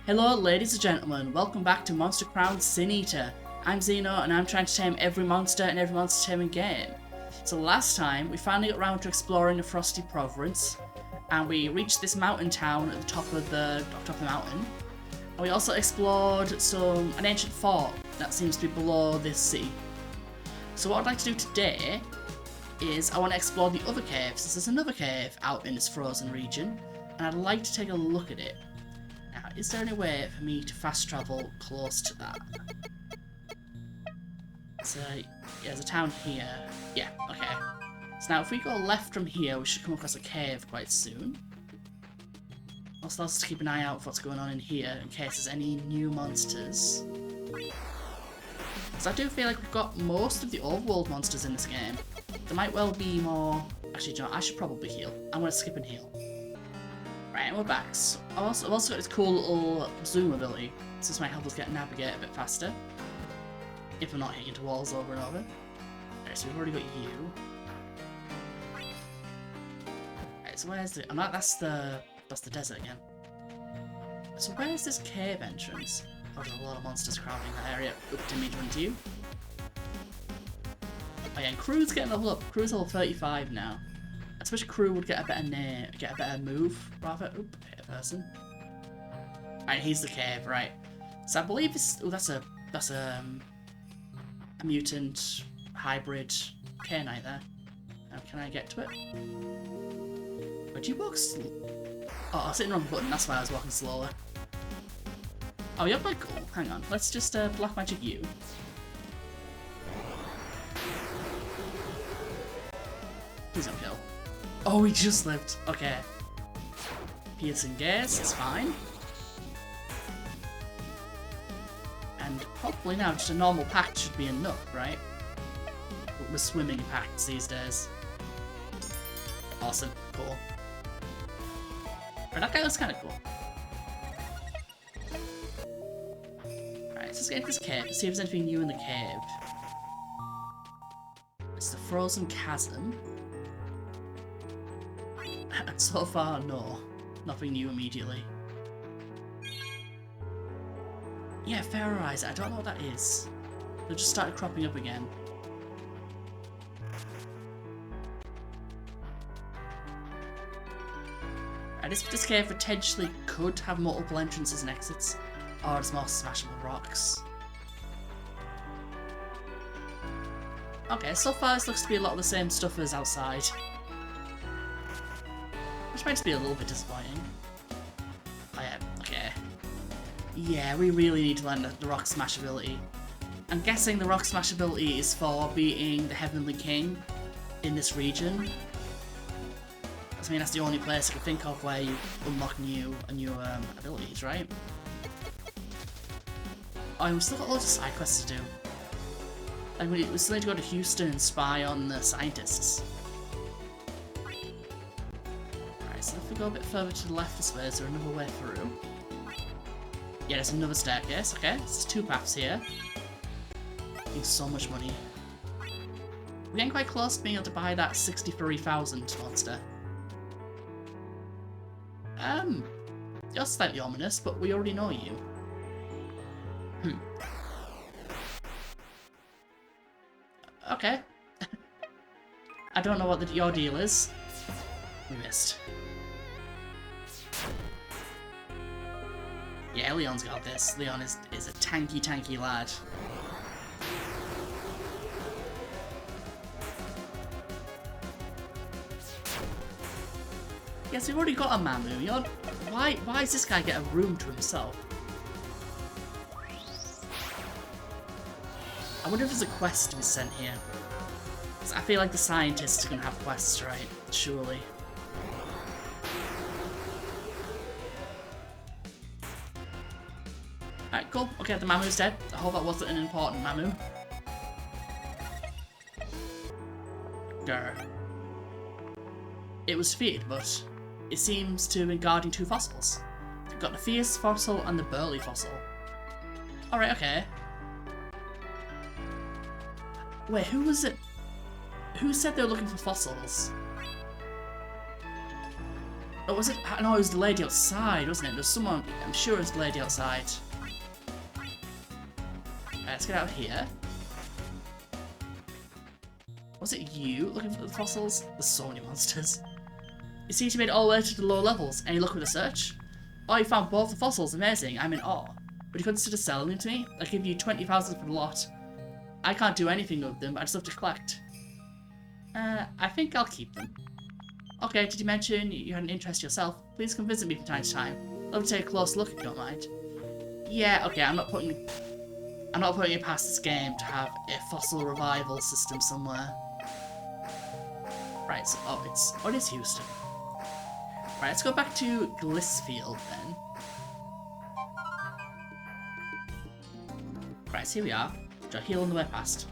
Hello ladies and gentlemen, welcome back to Monster Crown Sin Eater. I'm Xeno and I'm trying to tame every monster in every monster taming game. So last time we finally got around to exploring the Frosty Province and we reached this mountain town at the top of the mountain. And we also explored an ancient fort that seems to be below this city. So what I'd like to do today is I want to explore the other caves. There's another cave out in this frozen region and I'd like to take a look at it. Now, is there any way for me to fast travel close to that? So, yeah, there's a town here. Yeah, okay. So now if we go left from here, we should come across a cave quite soon. Also, let's keep an eye out for what's going on in here in case there's any new monsters. Because I do feel like we've got most of the overworld monsters in this game. There might well be more... Actually, you know, I should probably heal. I'm going to skip and heal. Right, and we're back. So I've also got this cool little zoom ability. So this might help us navigate a bit faster. If we're not hitting into walls over and over. Alright, so we've already got you. Alright, so where's the... Oh, no, that's the desert again. So where's this cave entrance? Oh, there's a lot of monsters crowding that area. Oop, didn't mean to run to you. Oh yeah, and Crew's getting level up. Crew's level 35 now. I wish Crew would get a better move, rather. Oop, hit a person. Alright, here's the cave, right. So I believe this... Oh, that's a mutant hybrid K-Knight there. Can I get to it? Would you walk Oh, I was hitting the wrong button, that's why I was walking slower. Oh, you're quite cool. Hang on, let's just black magic you. Please don't kill. Oh, he just lived. Okay. Piercing gaze is fine. And probably now just a normal pact should be enough, right? But we're swimming pacts these days. Awesome. Cool. But that guy looks kind of cool. Alright, so let's get into this cave. See if there's anything new in the cave. It's the frozen chasm. And so far, no. Nothing new immediately. Yeah, Pharaoh Eyes. I don't know what that is. They just started cropping up again. This cave potentially could have multiple entrances and exits. Or it's more smashable rocks. Okay, so far this looks to be a lot of the same stuff as outside. Which might just be a little bit disappointing. Oh yeah, okay. Yeah, we really need to learn the rock smash ability. I'm guessing the rock smash ability is for beating the Heavenly King in this region. I mean, that's the only place I can think of where you unlock new abilities, right? Oh, and we've still got loads of side quests to do. Like, we still need to go to Houston and spy on the scientists. Alright, so if we go a bit further to the left this way, is there another way through? Yeah, there's another staircase, okay. There's two paths here. Need so much money. We're getting quite close to being able to buy that 63,000 monster. You're slightly ominous, but we already know you. Okay. I don't know what your deal is. We missed. Yeah, Leon's got this. Leon is a tanky lad. Yes, we've already got a Mamu. Why does this guy get a room to himself? I wonder if there's a quest to be sent here. Because I feel like the scientists are going to have quests, right? Surely. Alright, cool. Okay, the Mamu's dead. I hope that wasn't an important Mamu. Grr. It was defeated, but it seems to have been guarding two fossils. We've got the Fierce fossil and the Burly fossil. Alright, okay. Wait, who was it? Who said they were looking for fossils? Oh, was it? No, it was the lady outside, wasn't it? There was someone, I'm sure it was the lady outside. Right, let's get out of here. Was it you looking for the fossils? There's so many monsters. You seem to made it all the way to the lower levels. Any luck with the search? Oh, you found both the fossils. Amazing. I'm in awe. Would you consider selling them to me? I'll give you 20,000 for the lot. I can't do anything with them, but I just have to collect. I think I'll keep them. Okay, did you mention you had an interest yourself? Please come visit me from time to time. Love to take a close look if you don't mind. Yeah, okay, I'm not putting it past this game to have a fossil revival system somewhere. Right, so it is Houston. Right, let's go back to Glissfield then. Right, so here we are. Do I heal on the way past?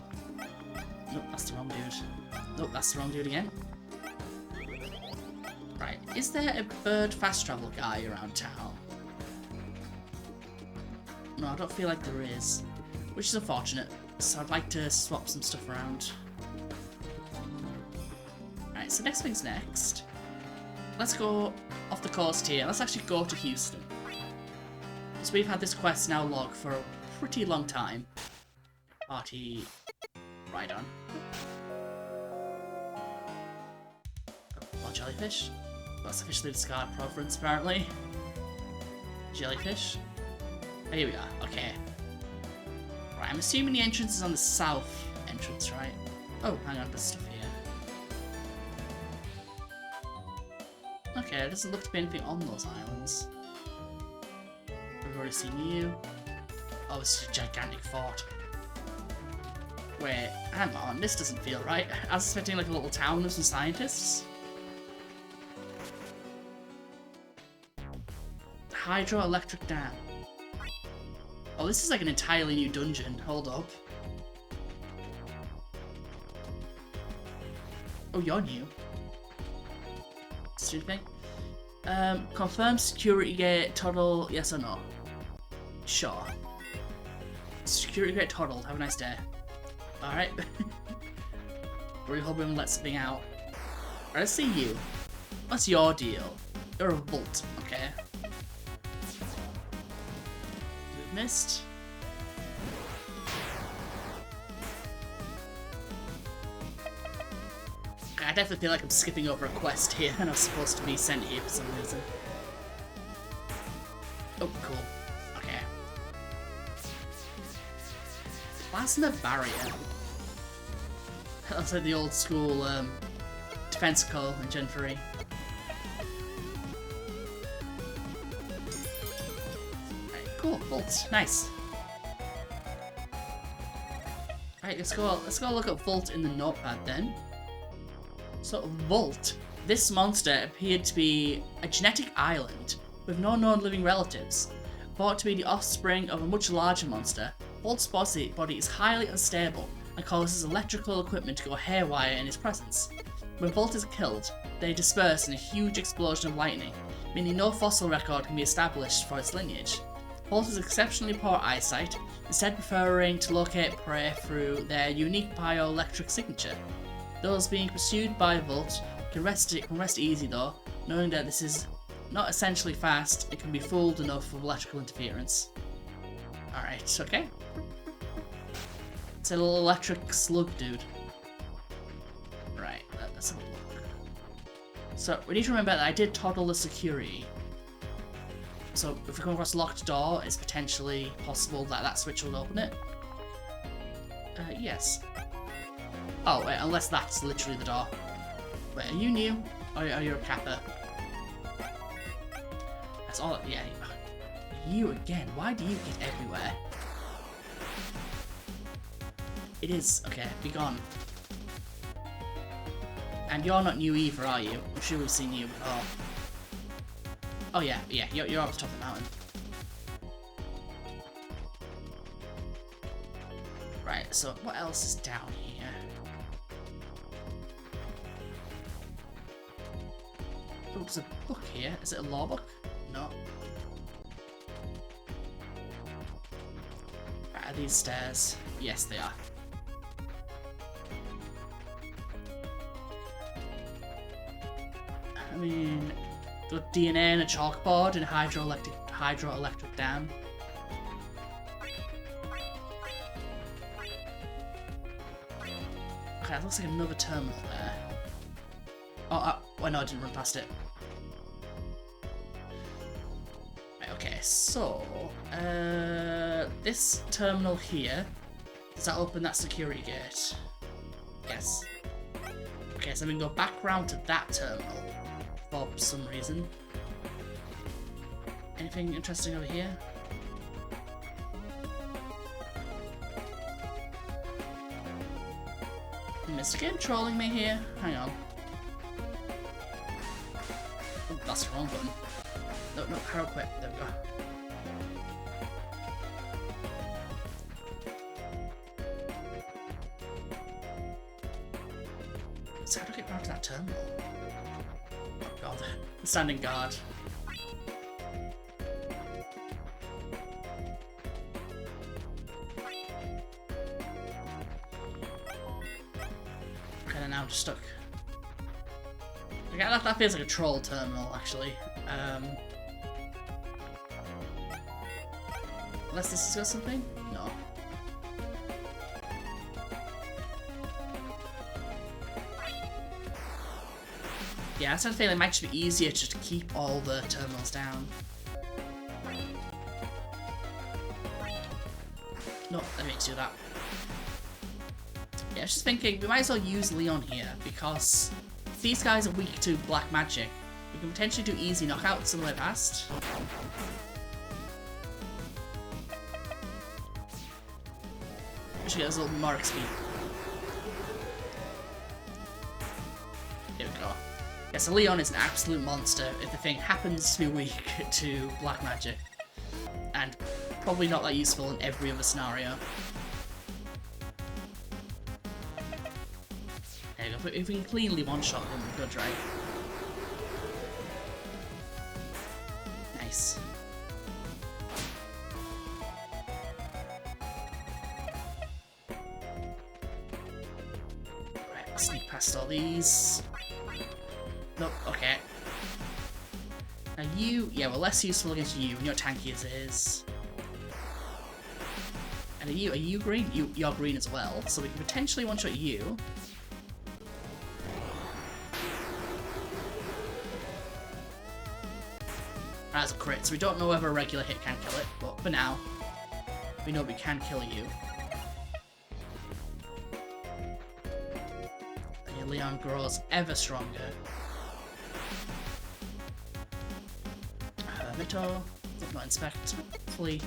Nope, that's the wrong dude. Nope, that's the wrong dude again. Right, is there a bird fast travel guy around town? No, I don't feel like there is. Which is unfortunate, so I'd like to swap some stuff around. Right, so next thing's next. Let's go off the coast here. Let's actually go to Houston. So we've had this quest now logged for a pretty long time. Party... right on. More jellyfish. That's officially discarded province, apparently. Jellyfish. Oh, here we are. Okay. Right, I'm assuming the entrance is on the south entrance, right? Oh, hang on, there's stuff here. Okay, there doesn't look to be anything on those islands. We've already seen you. Oh, this is a gigantic fort. Wait, hang on, this doesn't feel right. I was expecting like a little town with some scientists. Hydroelectric dam. Oh, this is like an entirely new dungeon. Hold up. Oh, you're new. Stupid thing. Confirm security gate total, yes or no? Sure. Security gate totaled. Have a nice day. Alright. We're hoping to let something out. Alright, let's see you. What's your deal? You're a Volt, okay. We've missed. I definitely feel like I'm skipping over a quest here and I'm supposed to be sent here for some reason. Oh, cool. Okay. What's in the barrier? That's like the old school defense call in Gen 3. Right, cool, Volt. Nice. Right, let's go look at Volt in the notepad then. So, Volt, this monster appeared to be a genetic island with no known living relatives. Thought to be the offspring of a much larger monster, Volt's body is highly unstable and causes electrical equipment to go haywire in his presence. When Volt is killed, they disperse in a huge explosion of lightning, meaning no fossil record can be established for its lineage. Volt has exceptionally poor eyesight, instead preferring to locate prey through their unique bioelectric signature. Those being pursued by Volt can rest easy though, knowing that this is not essentially fast, it can be fooled enough with electrical interference. Alright, okay. It's a little electric slug dude. Right, let's have a look. So, we need to remember that I did toggle the security. So, if we come across a locked door, it's potentially possible that that switch will open it. Yes. Oh, wait, unless that's literally the door. Wait, are you new? Or are you a Kappa? That's all, yeah. You again, why do you get everywhere? It is, okay, be gone. And you're not new either, are you? I'm sure we've seen you before. Oh yeah, you're up the top of the mountain. Right, so what else is down here? Oh, there's a book here. Is it a law book? No. Right, are these stairs? Yes, they are. I mean, Got DNA in a chalkboard and hydroelectric dam. Okay, that looks like another terminal there. Oh, no, I didn't run past it. Right, okay, so this terminal here, does that open that security gate? Yes. Okay, so we can go back round to that terminal for some reason. Anything interesting over here? Mr. Game trolling me here? Hang on. Oh, that's the wrong button. No, how quick. There we go. So how do I get back to that terminal? Oh god, the standing guard. Okay, then now I'm just stuck. Okay, that feels like a troll terminal, actually. Unless this has got something? No. Yeah, I started feeling it might just be easier just to keep all the terminals down. No, I didn't mean to do that. Yeah, I was just thinking, we might as well use Leon here, because if these guys are weak to black magic, we can potentially do easy knockouts on the way past. We should get us a little more XP. Here we go. Yeah, so Leon is an absolute monster if the thing happens to be weak to black magic. And probably not that useful in every other scenario. There you go, if we can cleanly one-shot him, we're good, right? Nice. Right, let's sneak past all these. Nope, okay. Now you, yeah, we're less useful against you, and you're tanky as it is. And are you green? You're green as well, so we can potentially one-shot you. As a crit, so we don't know whether a regular hit can kill it, but for now, we know we can kill you. And your Leon grows ever stronger. Hermito, not inspect, hopefully.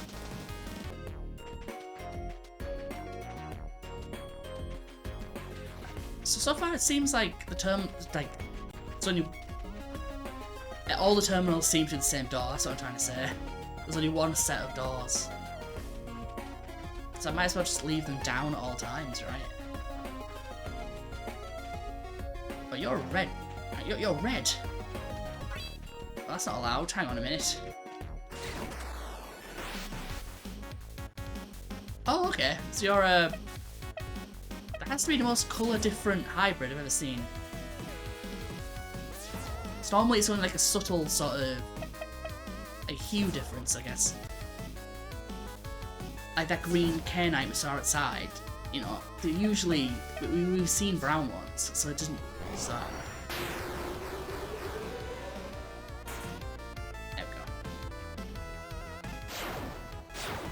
So far it seems like it's only all the terminals seem to be the same door, that's what I'm trying to say. There's only one set of doors. So I might as well just leave them down at all times, right? But you're red. You're red. Well, that's not allowed. Hang on a minute. Oh, okay. So you're a... That has to be the most colour-different hybrid I've ever seen. So normally it's only like a subtle sort of... a hue difference, I guess. Like that green Canine we saw outside. You know, they're usually... We've seen brown ones, so it doesn't... So...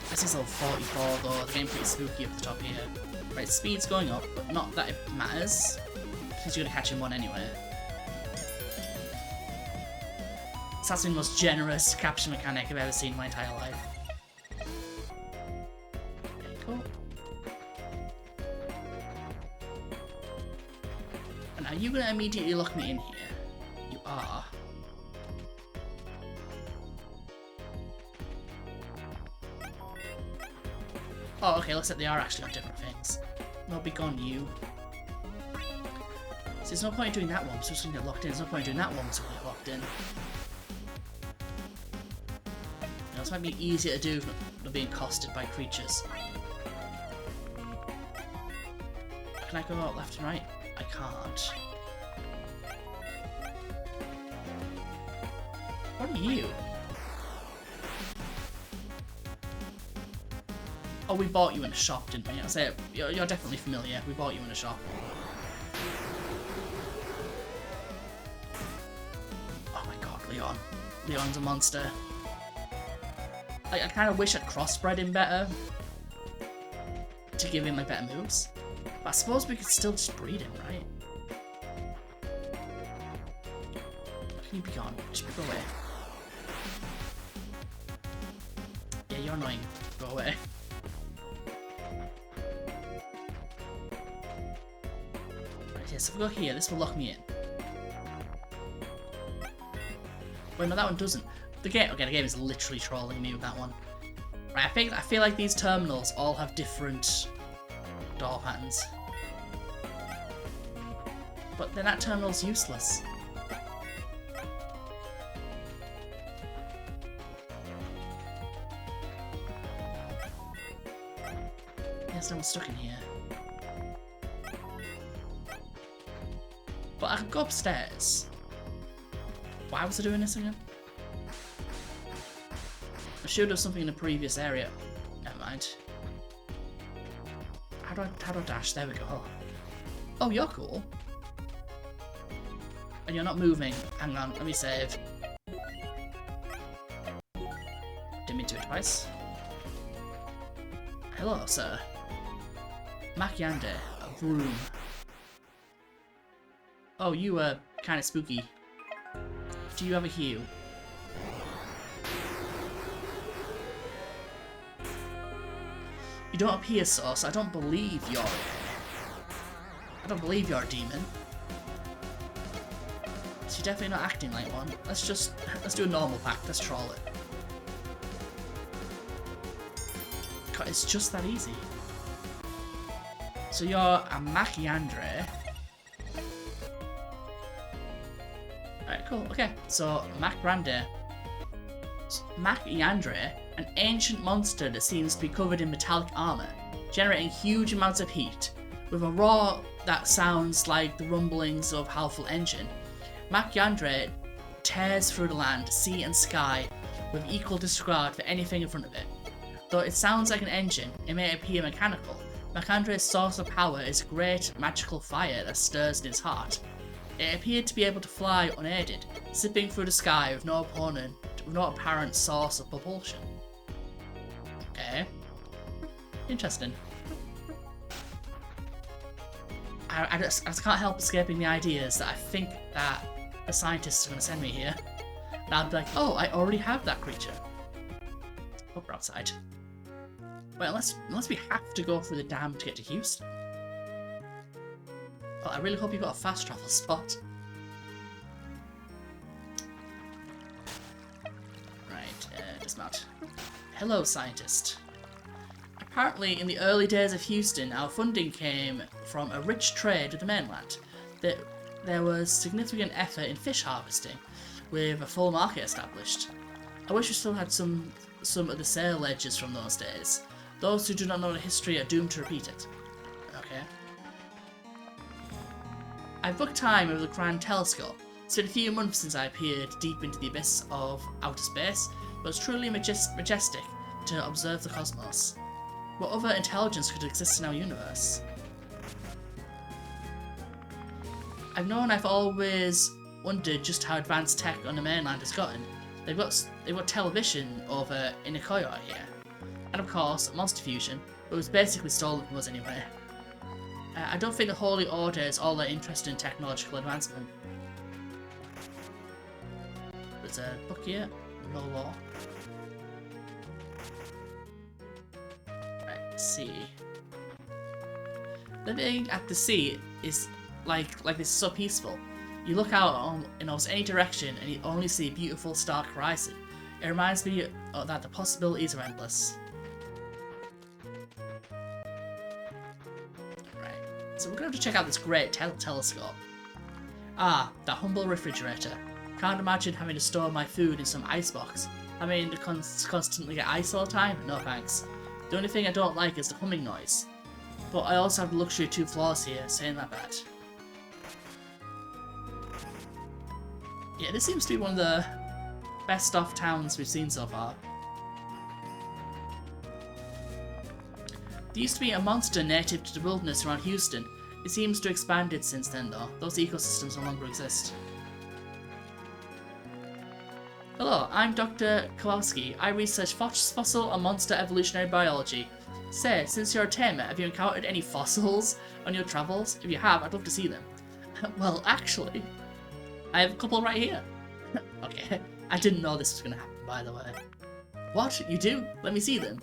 This is level 44 though, the game's pretty spooky up the top here. Right, speed's going up, but not that it matters, because you're going to catch him one anyway. So that's been the most generous capture mechanic I've ever seen in my entire life. Okay, cool. And are you going to immediately lock me in here? You are. Oh, okay, looks like they are actually on different things. No, be gone, you. So there's no point in doing that one, so it's gonna get locked in. There's no point in doing that one, so it's gonna get locked in. You know, this might be easier to do than being accosted by creatures. Can I go out left and right? I can't. are you? Oh, we bought you in a shop, didn't we? I say you're definitely familiar. We bought you in a shop. Oh my god, Leon. Leon's a monster. Like, I kind of wish I'd crossbred him better to give him like better moves. But I suppose we could still just breed him, right? Can you be gone? Just go away. Yeah, you're annoying. Go away. So if we go here, this will lock me in. Wait, no, that one doesn't. The game is literally trolling me with that one. Right, I feel like these terminals all have different door patterns. But then that terminal's useless. Yes, no one's stuck in here. But I can go upstairs. Why was I doing this again? I should have something in the previous area. Never mind. How do I dash? There we go. Oh, you're cool. And you're not moving. Hang on, let me save. Didn't mean to do it twice. Hello, sir. Makyande, a broom. Oh, you are kind of spooky. Do you have a heal? You don't appear so, so I don't believe you're... I don't believe you're a demon. So you're definitely not acting like one. Let's do a normal pact. Let's troll it. God, it's just that easy. So you're a Makyandre. Alright, cool. Okay, so Makyandre, an ancient monster that seems to be covered in metallic armor, generating huge amounts of heat. With a roar that sounds like the rumblings of a powerful engine, Makyandre tears through the land, sea and sky with equal disregard for anything in front of it. Though it sounds like an engine, it may appear mechanical. Makyandre's source of power is a great magical fire that stirs in its heart. It appeared to be able to fly unaided, zipping through the sky with no apparent source of propulsion. Okay. Interesting. I just can't help escaping the ideas that I think that the scientists are going to send me here. And I'll be like, oh, I already have that creature. Hope we're outside. Well, unless we have to go through the dam to get to Houston. Well, I really hope you've got a fast travel spot. Right, dismount. Hello, scientist. Apparently, in the early days of Houston, our funding came from a rich trade with the mainland. There was significant effort in fish harvesting, with a full market established. I wish we still had some of the sail ledges from those days. Those who do not know the history are doomed to repeat it. Okay. I've booked time with the Grand Telescope. It's been a few months since I peered deep into the abyss of outer space, but it's truly majestic to observe the cosmos. What other intelligence could exist in our universe? I've always wondered just how advanced tech on the mainland has gotten. They've got television over in Ikoya here. And of course, Monster Fusion, but it was basically stolen from us anyway. I don't think the Holy Order is all that interested in technological advancement. There's a book here, no law. Right, let's see. Living at the sea is like this is so peaceful. You look out in almost any direction and you only see a beautiful stark horizon. It reminds me that the possibilities are endless. So we're going to have to check out this great telescope. Ah, that humble refrigerator. Can't imagine having to store my food in some icebox. I mean, to constantly get ice all the time? No thanks. The only thing I don't like is the humming noise. But I also have the luxury of 2 floors here, saying that bad. Yeah, this seems to be one of the best off towns we've seen so far. There used to be a monster native to the wilderness around Houston. It seems to have expanded since then though. Those ecosystems no longer exist. Hello, I'm Dr. Kowalski. I research fossil and monster evolutionary biology. Say, since you're a tamer, have you encountered any fossils on your travels? If you have, I'd love to see them. Well, actually, I have a couple right here. Okay, I didn't know this was going to happen, by the way. What? You do? Let me see them.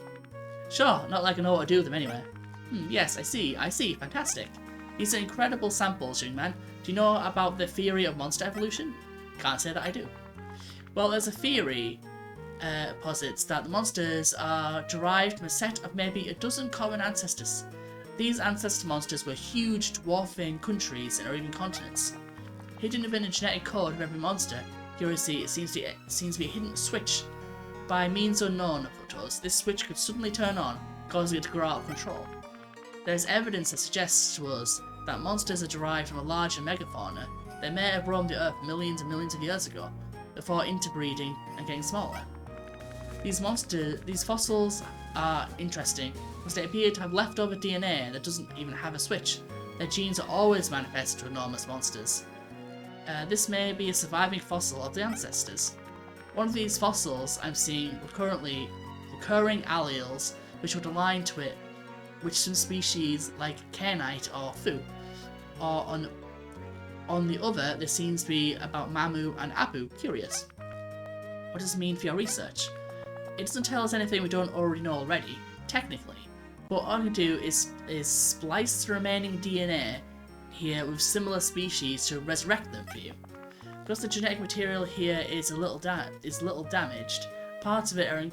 Sure, not like I know what to do with them anyway. Yes, I see, fantastic. These are incredible samples, young man. Do you know about the theory of monster evolution? Can't say that I do. Well, there's a theory posits that the monsters are derived from a set of maybe a dozen common ancestors. These ancestor monsters were huge dwarfing countries or even continents. Hidden within the genetic code of every monster, curiously, it seems to be a hidden switch. By means unknown to us, this switch could suddenly turn on, causing it to grow out of control. There's evidence that suggests to us that monsters are derived from a larger megafauna that may have roamed the earth millions and millions of years ago, before interbreeding and getting smaller. These fossils are interesting because they appear to have leftover DNA that doesn't even have a switch. Their genes are always manifest to enormous monsters. This may be a surviving fossil of the ancestors. One of these fossils I'm seeing currently recurring alleles which would align to it, which some species like Cainite or Fu, or on the other there seems to be about Mamu and Abu. Curious. What does it mean for your research? It doesn't tell us anything we don't already know already, technically, but all I can do is splice the remaining DNA here with similar species to resurrect them for you. Because the genetic material here is a little damaged, parts of it are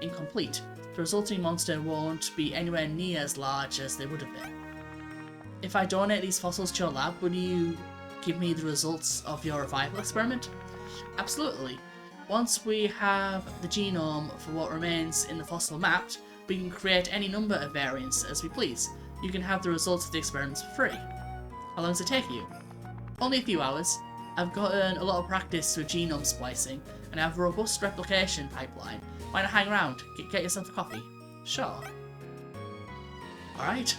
incomplete. The resulting monster won't be anywhere near as large as they would have been. If I donate these fossils to your lab, will you give me the results of your revival experiment? Absolutely. Once we have the genome for what remains in the fossil mapped, we can create any number of variants as we please. You can have the results of the experiments for free. How long does it take you? Only a few hours. I've gotten a lot of practice with genome splicing, and I have a robust replication pipeline. Why not hang around? Get yourself a coffee. Sure. Alright.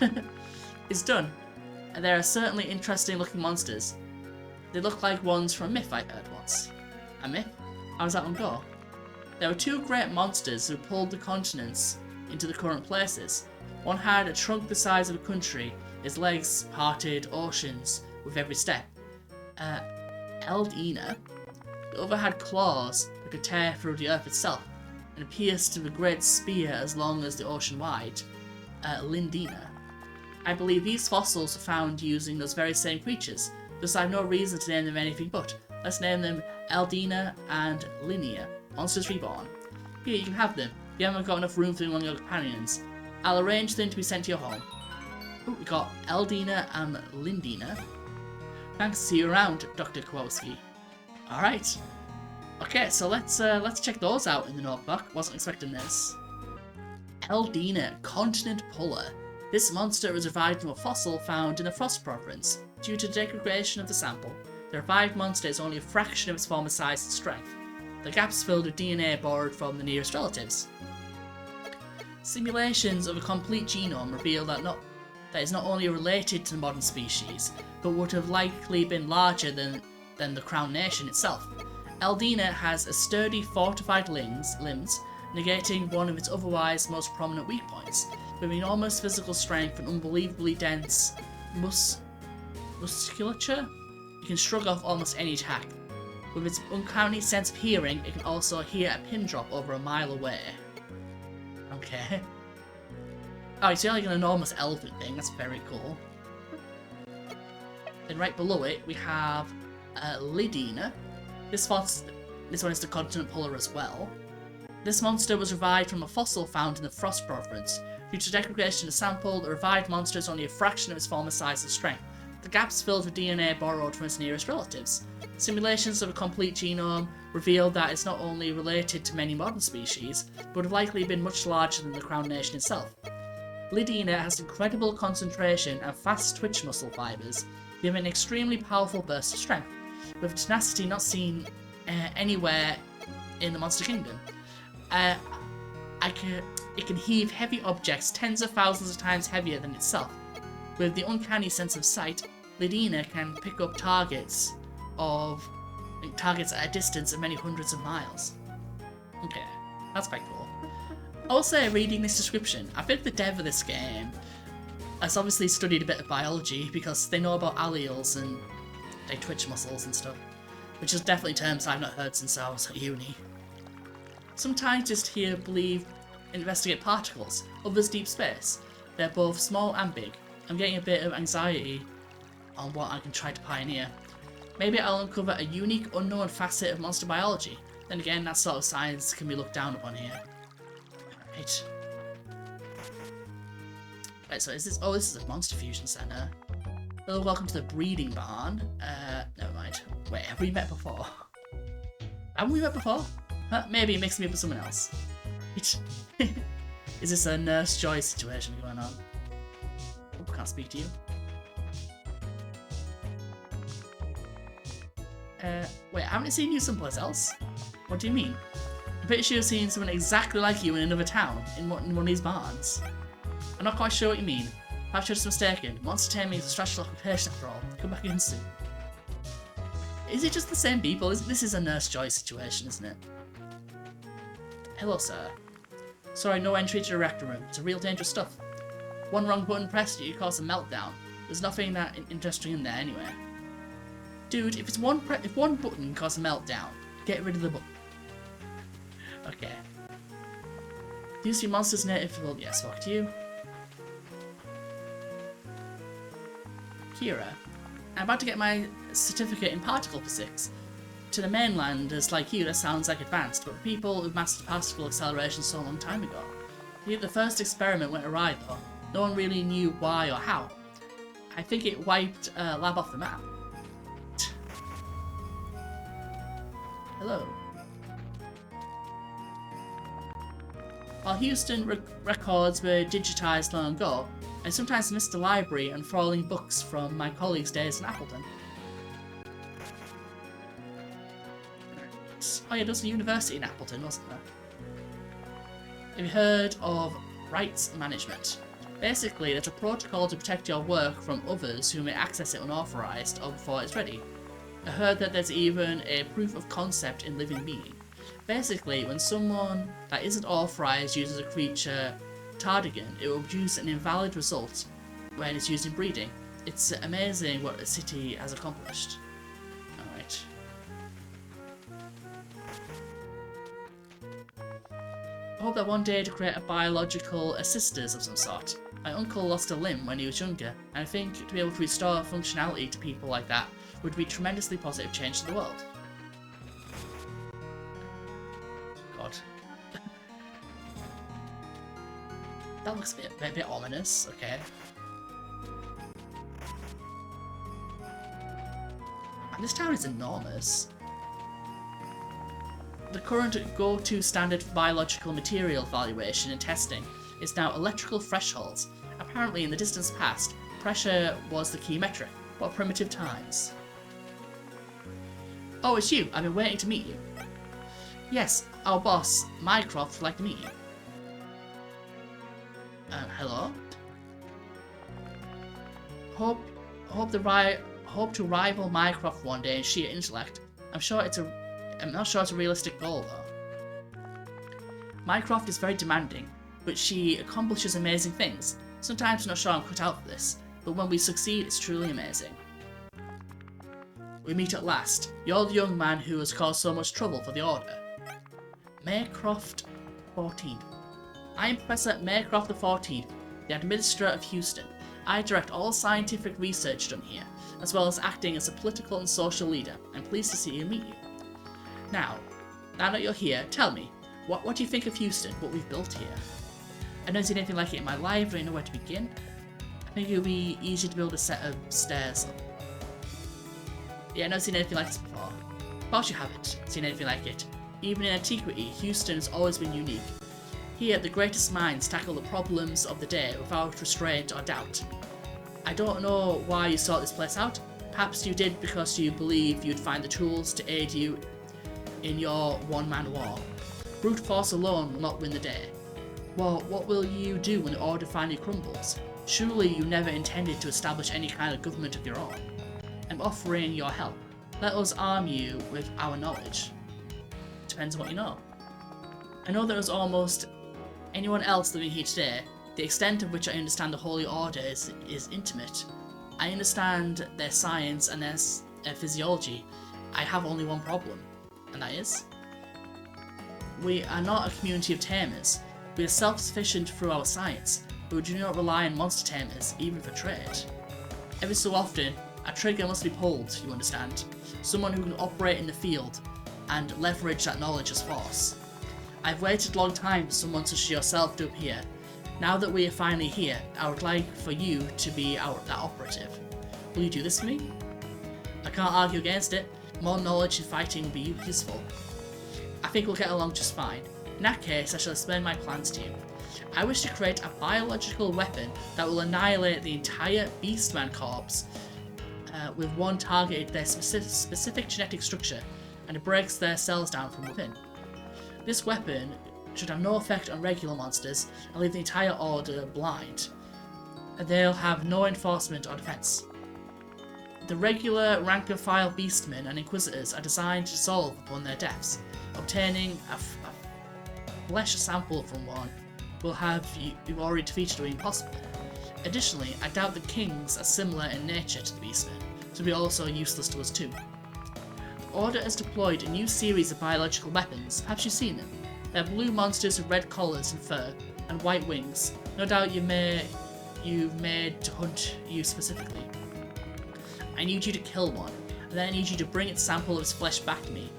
It's done. And there are certainly interesting looking monsters. They look like ones from a myth I heard once. A myth? How does that one go? There were two great monsters who pulled the continents into the current places. One had a trunk the size of a country, his legs parted oceans with every step. Eldina. The other had claws that could tear through the earth itself, and pierced with a great spear as long as the ocean wide. Lindina. I believe these fossils were found using those very same creatures, thus I have no reason to name them anything but. Let's name them Eldina and Linnea, Monsters Reborn. Here, you can have them. You haven't got enough room for them among your companions. I'll arrange them to be sent to your home. Oh, we got Eldina and Lindina. Thanks, see you around, Dr. Kowalski. Alright. Okay, so let's check those out in the notebook. Wasn't expecting this. Eldina, Continent Puller. This monster was revived from a fossil found in the Frost Province. Due to degradation of the sample, the revived monster is only a fraction of its former size and strength. The gaps filled with DNA borrowed from the nearest relatives. Simulations of a complete genome reveal that is not only related to the modern species, but would have likely been larger than the Crown Nation itself. Eldina has a sturdy, fortified limbs, negating one of its otherwise most prominent weak points. With enormous physical strength and unbelievably dense musculature, it can shrug off almost any attack. With its uncanny sense of hearing, it can also hear a pin drop over a mile away. Okay. Oh, it's like an enormous elephant thing, that's very cool. Then right below it, we have Lidina. This one is the Continent Puller as well. This monster was revived from a fossil found in the Frost Province. Due to degradation of the sample, the revived monster is only a fraction of its former size and strength. The gaps filled with DNA borrowed from its nearest relatives. Simulations of a complete genome revealed that it's not only related to many modern species, but would have likely been much larger than the Crown Nation itself. Lidina has incredible concentration and fast twitch muscle fibers, giving an extremely powerful burst of strength, with tenacity not seen anywhere in the Monster Kingdom. It can heave heavy objects tens of thousands of times heavier than itself. With the uncanny sense of sight, Lidina can pick up targets at a distance of many hundreds of miles. Okay, that's quite cool. Also, reading this description, I think the dev of this game has obviously studied a bit of biology because they know about alleles and they twitch muscles and stuff, which is definitely terms I've not heard since I was at uni. Some scientists here investigate particles, others deep space. They're both small and big. I'm getting a bit of anxiety on what I can try to pioneer. Maybe I'll uncover a unique, unknown facet of monster biology. Then again, that sort of science can be looked down upon here. Right. Right, so is this... Oh, this is a Monster Fusion Center. Hello, welcome to the breeding barn. Never mind. Wait, have we met before? Haven't we met before? Huh, maybe it mixed me up with someone else. Is this a Nurse Joy situation going on? Oh, can't speak to you. Wait, haven't I seen you someplace else? What do you mean? I'm pretty sure I've seen someone exactly like you in another town, in one of these barns. I'm not quite sure what you mean. Perhaps you're just mistaken. Monster taming is a stressful occupation after all. Come back again soon. Is it just the same people? This is a Nurse Joy situation, isn't it? Hello, sir. Sorry, no entry to the reactor room. It's a real dangerous stuff. One wrong button pressed, you cause a meltdown. There's nothing that interesting in there anyway. Dude, if one button can cause a meltdown, get rid of the button. Okay. Do you see monsters native? Well, yes, fuck you. Kira, I'm about to get my certificate in particle physics. To the mainlanders like you, that sounds like advanced, but people who've mastered particle acceleration so long time ago. The first experiment went awry though. No one really knew why or how. I think it wiped lab off the map. Hello. While Houston records were digitized long ago, I sometimes miss the library and falling books from my colleagues' days in Appleton. Oh yeah, there was a university in Appleton, wasn't there? Have you heard of rights management? Basically, there's a protocol to protect your work from others who may access it unauthorized or before it's ready. I heard that there's even a proof of concept in living being. Basically, when someone that isn't authorized uses a creature tardigan, it will produce an invalid result when it's used in breeding. It's amazing what the city has accomplished. Alright. I hope that one day to create a biological assisters of some sort. My uncle lost a limb when he was younger, and I think to be able to restore functionality to people like that would be tremendously positive change to the world. God. That looks a bit ominous, okay. And this town is enormous. The current go-to standard for biological material evaluation and testing is now electrical thresholds. Apparently in the distant past, pressure was the key metric. What primitive times. Oh, it's you. I've been waiting to meet you. Yes, our boss, Mycroft, would like to meet you. Hello? Hope to rival Mycroft one day in sheer intellect. I'm not sure it's a realistic goal though. Mycroft is very demanding, but she accomplishes amazing things. Sometimes I'm not sure I'm cut out for this, but when we succeed, it's truly amazing. We meet at last. You're the young man who has caused so much trouble for the Order. Maycroft 14. I am Professor Maycroft the 14th, the Administrator of Houston. I direct all scientific research done here, as well as acting as a political and social leader. I'm pleased to see you and meet you. Now that you're here, tell me, what do you think of Houston, what we've built here? I've never seen anything like it in my life, I don't know where to begin. I think it would be easy to build a set of stairs up. Yeah, I've never seen anything like this before. Of course you haven't seen anything like it. Even in antiquity, Houston has always been unique. Here, the greatest minds tackle the problems of the day without restraint or doubt. I don't know why you sought this place out. Perhaps you did because you believed you'd find the tools to aid you in your one-man war. Brute force alone will not win the day. Well, what will you do when the order finally crumbles? Surely you never intended to establish any kind of government of your own. I'm offering your help. Let us arm you with our knowledge. Depends on what you know. I know there is almost anyone else living here today. The extent of which I understand the Holy Order is intimate. I understand their science and their physiology. I have only one problem, and that is, we are not a community of tamers. We are self-sufficient through our science, but we do not rely on monster tamers, even for trade. Every so often, a trigger must be pulled, you understand. Someone who can operate in the field and leverage that knowledge as force. I've waited a long time for someone such as yourself to appear. Now that we are finally here, I would like for you to be that operative. Will you do this for me? I can't argue against it. More knowledge in fighting will be useful. I think we'll get along just fine. In that case, I shall explain my plans to you. I wish to create a biological weapon that will annihilate the entire Beastman corpse with one targeted their specific genetic structure, and it breaks their cells down from within. This weapon should have no effect on regular monsters and leave the entire order blind. They'll have no enforcement or defense. The regular rank-and-file beastmen and inquisitors are designed to dissolve upon their deaths. Obtaining a flesh sample from one will have you've already defeated or impossible. Additionally, I doubt the kings are similar in nature to the beastmen, so be also useless to us too. The Order has deployed a new series of biological weapons. Perhaps you've seen them. They're blue monsters with red collars and fur, and white wings. No doubt you've made to hunt you specifically. I need you to kill one, and then I need you to bring its sample of its flesh back to me.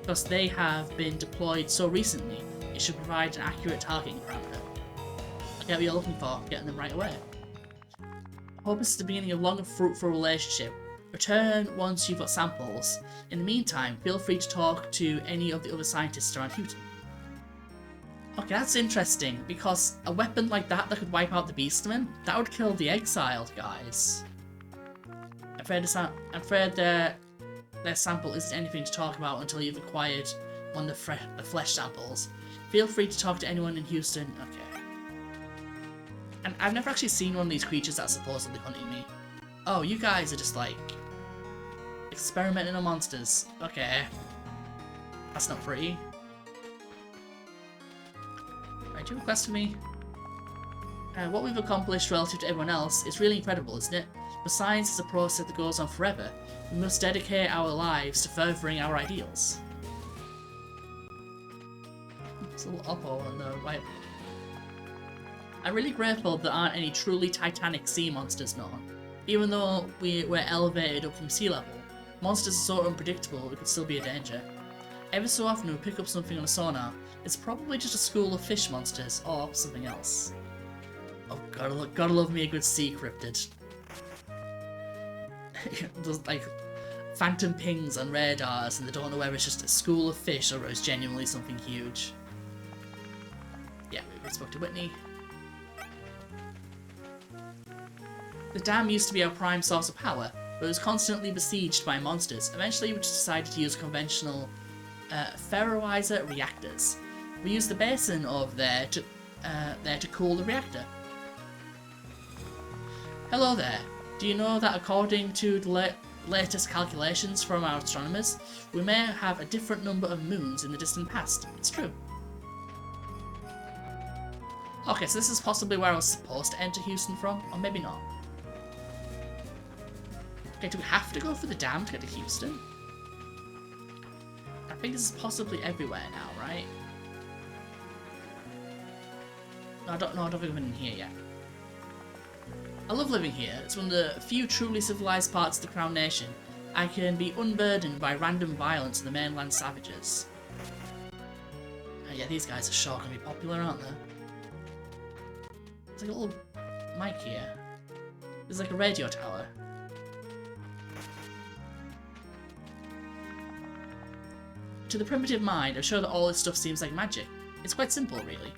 Because they have been deployed so recently, it should provide an accurate targeting parameter. I get what you're looking for, getting them right away. I hope this is the beginning of a long and fruitful relationship. Return once you've got samples. In the meantime, feel free to talk to any of the other scientists around Houghton. Okay, that's interesting, because a weapon like that could wipe out the Beastmen, that would kill the exiled guys. I'm afraid their sample isn't anything to talk about until you've acquired one of the flesh samples. Feel free to talk to anyone in Houston. Okay. And I've never actually seen one of these creatures that's supposedly hunting me. Oh, you guys are just like experimenting on monsters. Okay. That's not pretty. Right, do you have a quest for me? What we've accomplished relative to everyone else is really incredible, isn't it? But science is a process that goes on forever. We must dedicate our lives to furthering our ideals. There's a little oppo on the white. I'm really grateful there aren't any truly titanic sea monsters known. Even though we're elevated up from sea level, monsters are so unpredictable it could still be a danger. Every so often we pick up something on a sonar, it's probably just a school of fish monsters or something else. Oh, gotta love me a good sea cryptid. There's like phantom pings on radars and they don't know whether it's just a school of fish or it's genuinely something huge. Yeah, we spoke to Whitney. The dam used to be our prime source of power, but it was constantly besieged by monsters. Eventually we just decided to use conventional ferroizer reactors. We used the basin over there to cool the reactor. Hello there. Do you know that according to the latest calculations from our astronomers, we may have a different number of moons in the distant past? It's true. Okay, so this is possibly where I was supposed to enter Houston from, or maybe not. Okay, do we have to go for the dam to get to Houston? I think this is possibly everywhere now, right? No, I don't think I've been in here yet. I love living here. It's one of the few truly civilized parts of the Crown Nation. I can be unburdened by random violence of the mainland savages. Yeah, these guys are sure going to be popular, aren't they? There's like a little mic here. There's like a radio tower. To the primitive mind, I'm sure that all this stuff seems like magic. It's quite simple, really.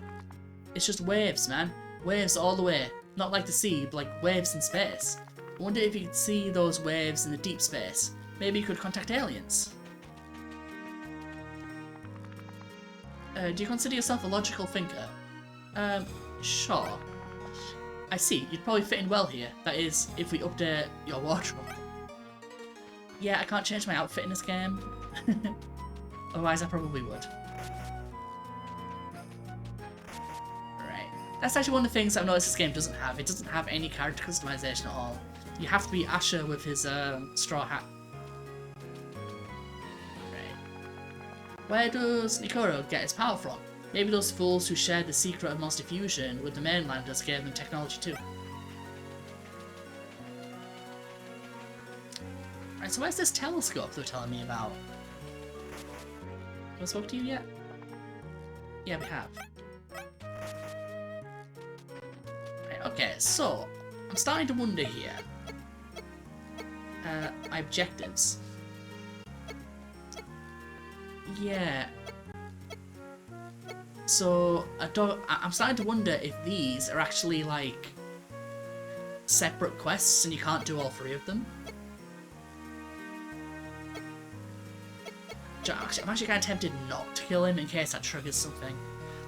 It's just waves, man. Waves all the way. Not like the sea, but like waves in space. I wonder if you could see those waves in the deep space. Maybe you could contact aliens. Do you consider yourself a logical thinker? Sure. I see, you'd probably fit in well here. That is, if we update your wardrobe. Yeah, I can't change my outfit in this game. Otherwise I probably would. Right. That's actually one of the things I've noticed this game doesn't have. It doesn't have any character customization at all. You have to be Asher with his straw hat. Right. Where does Nikoro get his power from? Maybe those fools who shared the secret of monster fusion with the mainlanders gave them technology too. Right, so where's this telescope they're telling me about? Have I spoken to you yet? Yeah, we have. Right, okay, so I'm starting to wonder here. My objectives. Yeah. So I'm starting to wonder if these are actually like separate quests and you can't do all three of them. Actually, I'm actually kind of tempted not to kill him in case that triggers something.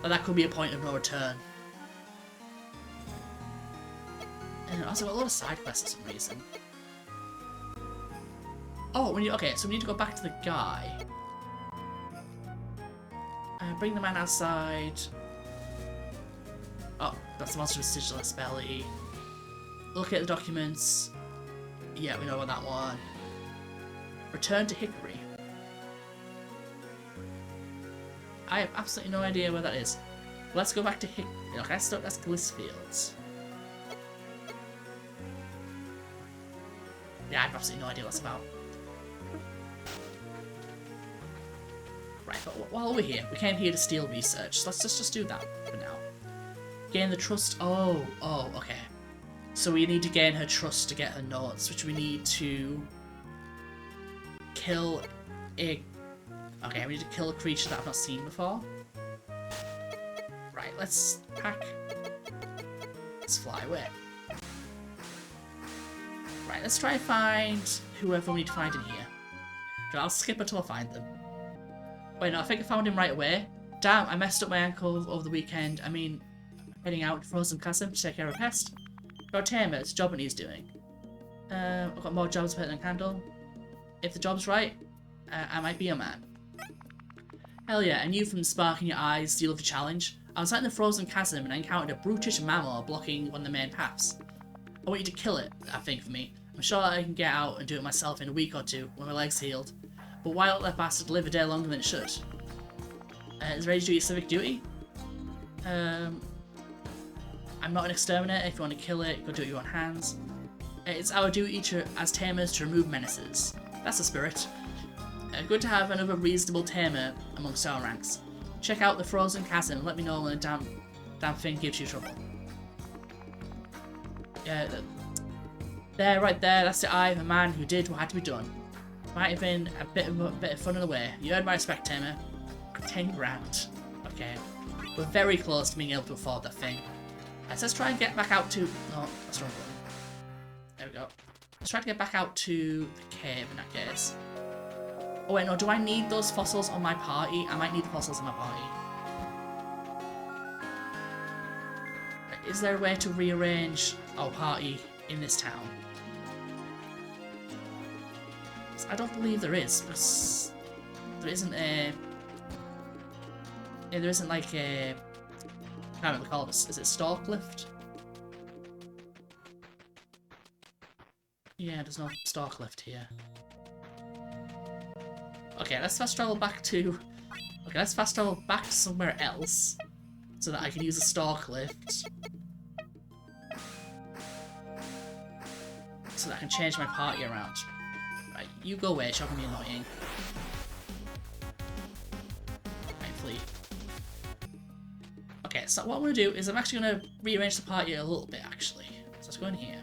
Like that could be a point of no return. And also got a lot of side quests for some reason. Oh, okay, so we need to go back to the guy. Bring the man outside. Oh, that's the monstrous sigilless belly. Look at the documents. Yeah, we know about that one. Return to Hickory. I have absolutely no idea where that is. Let's go back to Hickory. Okay, that's Glissfields. Yeah, I have absolutely no idea what that's about. Right, but while we're here, we came here to steal research, so let's just do that for now. Gain the trust. Oh, okay. So we need to gain her trust to get her notes, which we need to kill a... Okay, we need to kill a creature that I've not seen before. Right, let's pack. Let's fly away. Right, let's try and find whoever we need to find in here. I'll skip until I find them. Wait, no, I think I found him right away. Damn, I messed up my ankle over the weekend. I mean, heading out to Frozen Chasm to take care of a pest. Got Tamer, it's a job that he's doing. I've got more jobs better than Candle. If the job's right, I might be a man. Hell yeah, I knew from the spark in your eyes you love the challenge. I was out in the Frozen Chasm and I encountered a brutish mammal blocking one of the main paths. I want you to kill it, I think, for me. I'm sure I can get out and do it myself in a week or two when my leg's healed. But why let that bastard live a day longer than it should? Is ready to do your civic duty? I'm not an exterminator. If you want to kill it, go do it with your own hands. It's our duty as tamers to remove menaces. That's the spirit. Good to have another reasonable tamer amongst our ranks. Check out the Frozen Chasm and let me know when the damn thing gives you trouble. Yeah, there, right there, that's the eye of a man who did what had to be done. Might have been a bit of fun in the way. You earned my respect, tamer. 10 grand. Okay. We're very close to being able to afford that thing. Let's try and get back out to... No, that's the wrong button. There we go. Let's try to get back out to the cave in that case. Oh wait, no, do I need those fossils on my party? I might need the fossils on my party. Is there a way to rearrange our party in this town? I don't believe there is, because there isn't a... Yeah, there isn't like a... I can't remember what they call this. Is it stalk lift? Yeah, there's no stalk lift here. Okay, let's fast travel back to... Okay, let's fast travel back to somewhere else, so that I can use a stalk lift. So that I can change my party around. Right, you go away, it's not gonna be annoying. Right, flee. Okay, so what I'm gonna do is I'm actually gonna rearrange the party a little bit, actually. So let's go in here.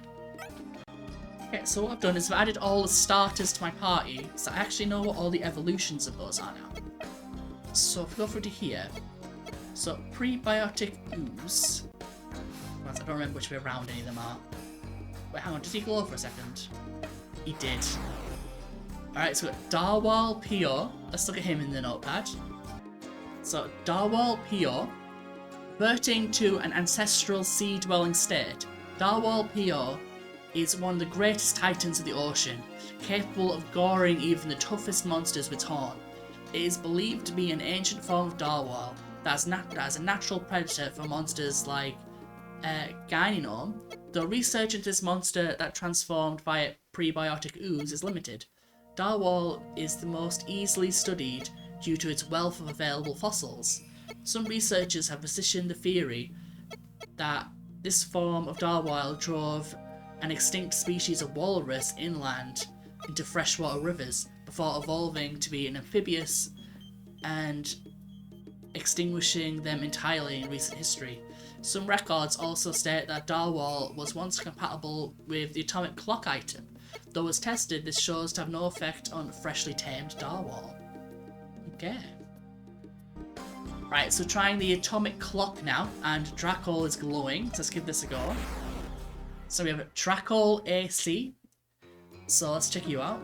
Okay, so what I've done is I've added all the starters to my party, so I actually know what all the evolutions of those are now. So if we go through to here, so prebiotic ooze. I don't remember which way around any of them are. Wait, hang on, did he glow for a second? He did. Alright, so we've got Darwal Pio. Let's look at him in the notepad. So, Darwal Pio, reverting to an ancestral sea-dwelling state, Darwal Pio is one of the greatest titans of the ocean, capable of goring even the toughest monsters with its horn. It is believed to be an ancient form of Darwal that is a natural predator for monsters like Gyninome, though research into this monster that transformed via prebiotic ooze is limited. Darwal is the most easily studied due to its wealth of available fossils. Some researchers have positioned the theory that this form of Darwal drove an extinct species of walrus inland into freshwater rivers before evolving to be an amphibious and extinguishing them entirely in recent history. Some records also state that Darwal was once compatible with the atomic clock item, though as tested this shows to have no effect on freshly tamed Darwal. Okay. Right, so trying the atomic clock now, and Dracol is glowing, so let's give this a go. So we have Dracol AC, so let's check you out.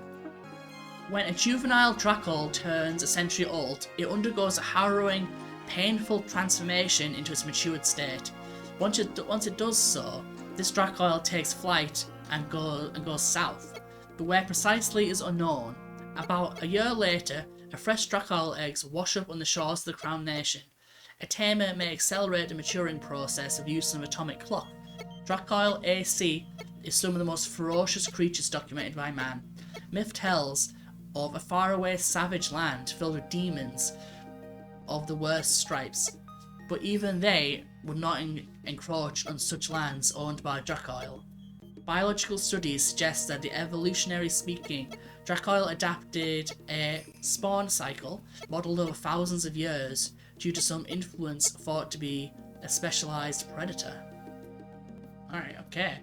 When a juvenile Dracol turns a century old, it undergoes a harrowing, painful transformation into its matured state. Once it does so, this Dracol takes flight and goes south, but where precisely is unknown. About a year later, a fresh Dracol eggs wash up on the shores of the Crown Nation. A tamer may accelerate the maturing process of use of an atomic clock. Dracol AC is some of the most ferocious creatures documented by man. Myth tells of a faraway savage land filled with demons of the worst stripes, but even they would not encroach on such lands owned by Dracol. Biological studies suggest that the evolutionary speaking, Dracol adapted a spawn cycle modelled over thousands of years due to some influence thought to be a specialised predator. Alright, okay.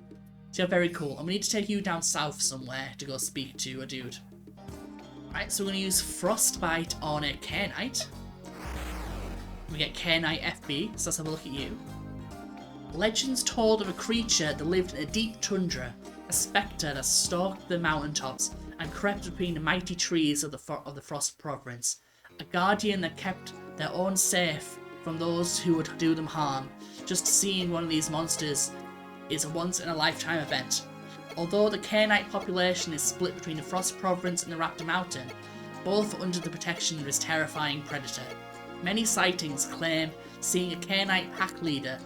So you're very cool. I'm gonna need to take you down south somewhere to go speak to a dude. Alright, so we're gonna use Frostbite on a Cainite. We get Cainite FB, so let's have a look at you. Legends told of a creature that lived in a deep tundra, a spectre that stalked the mountaintops and crept between the mighty trees of the Frost Province, a guardian that kept their own safe from those who would do them harm. Just seeing one of these monsters is a once-in-a-lifetime event. Although the Cainite population is split between the Frost Province and the Raptor Mountain, both are under the protection of this terrifying predator. Many sightings claim seeing a Cainite pack leader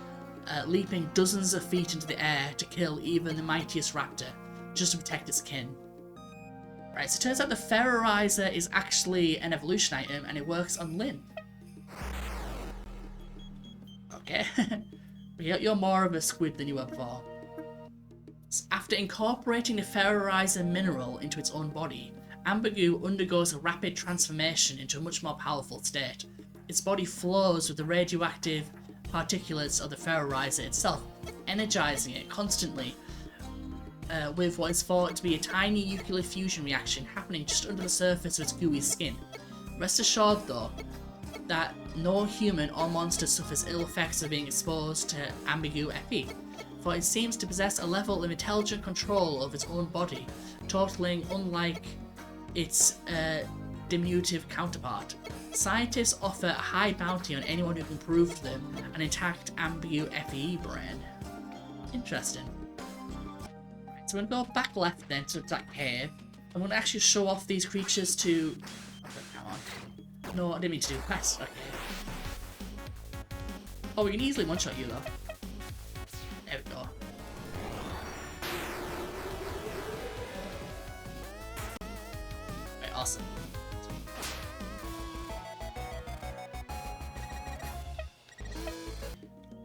leaping dozens of feet into the air to kill even the mightiest raptor, just to protect its kin. Right, so it turns out the Ferrorizer is actually an evolution item and it works on Lyn. Okay. You're more of a squid than you were before. After incorporating the Ferrorizer mineral into its own body, Ambergoo undergoes a rapid transformation into a much more powerful state. Its body flows with the radioactive particulates of the Ferrorizer itself, energizing it constantly with what is thought to be a tiny nuclear fusion reaction happening just under the surface of its gooey skin. Rest assured though, that no human or monster suffers ill effects of being exposed to Ambergoo FE, for it seems to possess a level of intelligent control of its own body, totaling unlike its diminutive counterpart. Scientists offer a high bounty on anyone who can prove to them an intact Ambergoo FE brain. Interesting. Right, so we're going to go back left then to that cave. I'm going to actually show off these creatures to... Okay, come on. No, I didn't mean to do quest. Okay. Oh, we can easily one-shot you though. There we go. Right, awesome.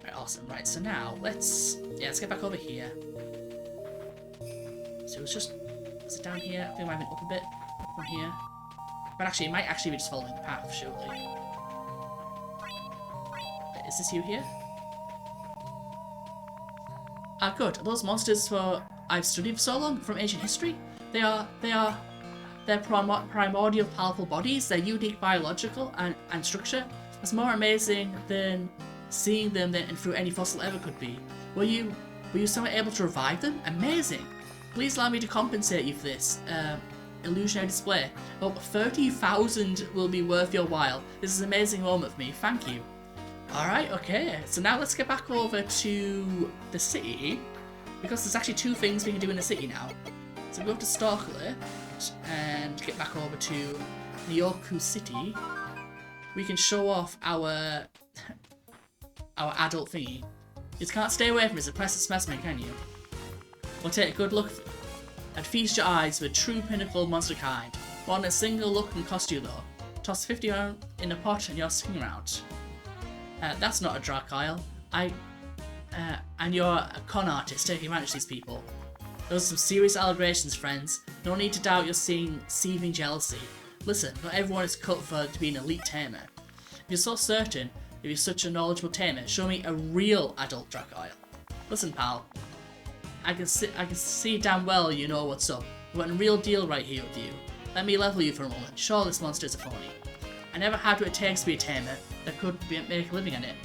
Right, awesome. Right, so now let's get back over here. So it's just, is it down here? I think I might have been up a bit from here. But actually, it might actually be just following the path, surely. Wait, is this you here? Ah, good. Are those monsters I've studied for so long from ancient history? They're primordial powerful bodies. They're unique biological and structure. It's more amazing than seeing them than through any fossil ever could be. Were you somehow able to revive them? Amazing. Please allow me to compensate you for this. illusionary display. Oh, 30,000 will be worth your while. This is an amazing moment for me. Thank you. Alright, okay. So now let's get back over to the city, because there's actually 2 things we can do in the city now. So we go to Starklet and get back over to Nyoku City. We can show off our adult thingy. You just can't stay away from this impressive specimen, can you? We'll take a good look and feast your eyes with true pinnacle monster kind. One a single look can cost you though. Toss 50 around in a pot and you're sticking around. That's not a Dracile. And you're a con artist taking advantage of these people. Those are some serious allegations, friends. No need to doubt you're seeing seething jealousy. Listen, not everyone is cut for to be an elite tamer. If you're so certain, if you're such a knowledgeable tamer, show me a real adult Dracile. Listen, pal. I can see damn well you know what's up. We've got a real deal right here with you. Let me level you for a moment. Sure, this monster is a phony. I never had what it takes to be a tamer that could make a living on it.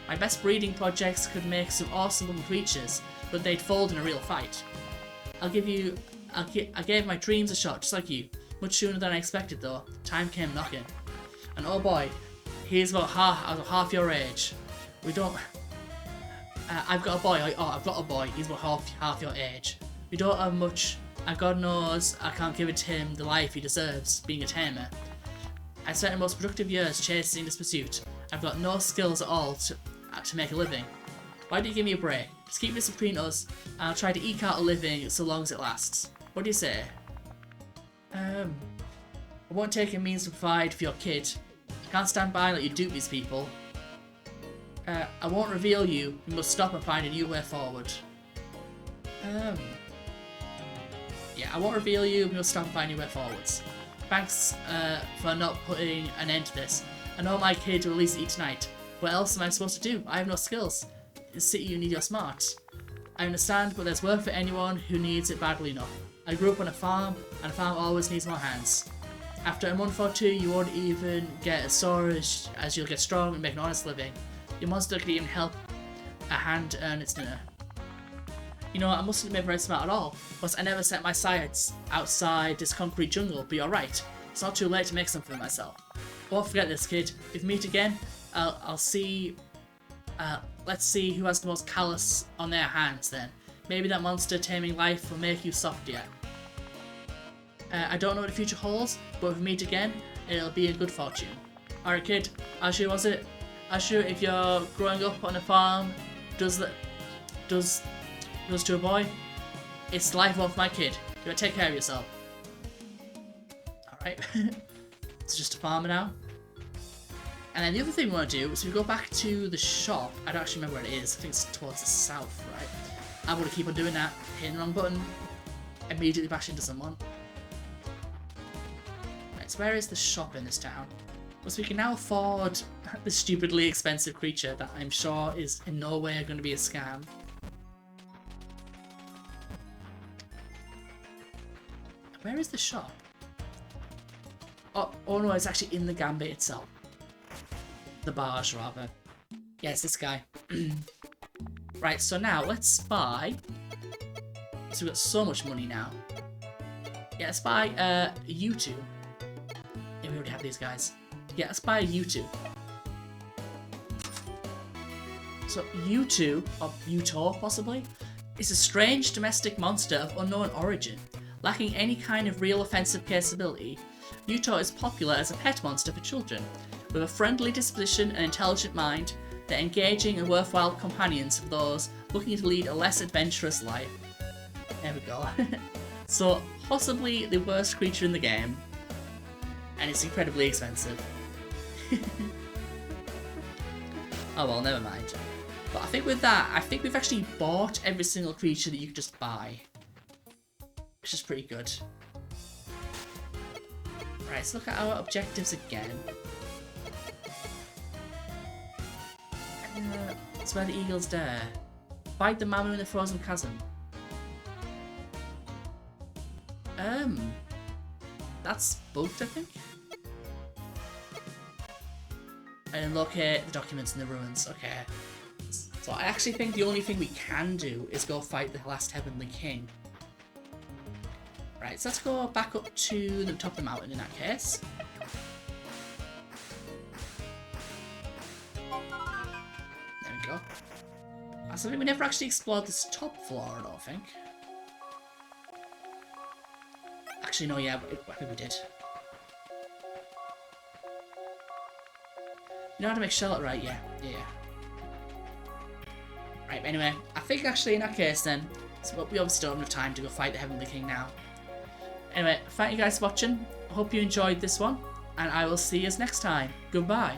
My best breeding projects could make some awesome looking creatures, but they'd fold in a real fight. I gave my dreams a shot, just like you. Much sooner than I expected though. Time came knocking. And oh boy, he's about half your age. We don't... I've got a boy. I've got a boy. He's about half your age. We don't have much, and God knows I can't give it to him the life he deserves, being a tamer. I spent the most productive years chasing this pursuit. I've got no skills at all to make a living. Why don't you give me a break? Just keep this between us, and I'll try to eke out a living so long as it lasts. What do you say? I won't take a means to provide for your kid. I can't stand by and let you dupe these people. I won't reveal you. We must stop and find a new way forward. Yeah, I won't reveal you. We must stop and find a new way forwards. Thanks for not putting an end to this. I know my kid will release eat tonight. What else am I supposed to do? I have no skills. In the city you need your smarts. I understand, but there's work for anyone who needs it badly enough. I grew up on a farm, and a farm always needs more hands. After a month or 2, you won't even get as sore as you'll get strong and make an honest living. Your monster could even help a hand earn its dinner. You know, I mustn't have been very smart at all, because I never set my sights outside this concrete jungle, but you're right. It's not too late to make something of myself. Won't forget this, kid. If we meet again, I'll see... let's see who has the most callus on their hands then. Maybe that monster taming life will make you softer. I don't know what the future holds, but if we meet again, it'll be a good fortune. Alright kid, Ashu was it? Ashu, if you're growing up on a farm, does to a boy, it's life one for my kid. You gotta take care of yourself. Alright. It's just a farmer now. And then the other thing we want to do is we go back to the shop. I don't actually remember where it is. I think it's towards the south, right? I'm going to keep on doing that. Hitting the wrong button. Immediately bash into someone. Right, so where is the shop in this town? Well, so we can now afford the stupidly expensive creature that I'm sure is in no way going to be a scam. Where is the shop? Oh no, it's actually in the Gambit itself. The barge, rather. Yes, this guy. Right, so now let's buy... So we've got so much money now. Yeah, let's buy you two. Yeah, we already have these guys. Yeah, let's buy you two. So U2, or Uto possibly, is a strange domestic monster of unknown origin. Lacking any kind of real offensive capability, Uto is popular as a pet monster for children. With a friendly disposition and intelligent mind, they're engaging and worthwhile companions for those looking to lead a less adventurous life. There we go. So, possibly the worst creature in the game. And it's incredibly expensive. Oh well, never mind. But I think with that, I think we've actually bought every single creature that you could just buy. Which is pretty good. Right, let's look at our objectives again. That's where the eagle's there. Fight the mammoth in the frozen chasm. That's both, I think. And locate the documents in the ruins. Okay. So I actually think the only thing we can do is go fight the last Heavenly King. Right, so let's go back up to the top of the mountain in that case. There we go. I think we never actually explored this top floor, I don't think. Actually, no, yeah, I think we did. You know how to make shelter, right? Yeah. Right, anyway, I think actually in that case then, so we obviously don't have enough time to go fight the Heavenly King now. Anyway, thank you guys for watching. I hope you enjoyed this one, and I will see you next time. Goodbye.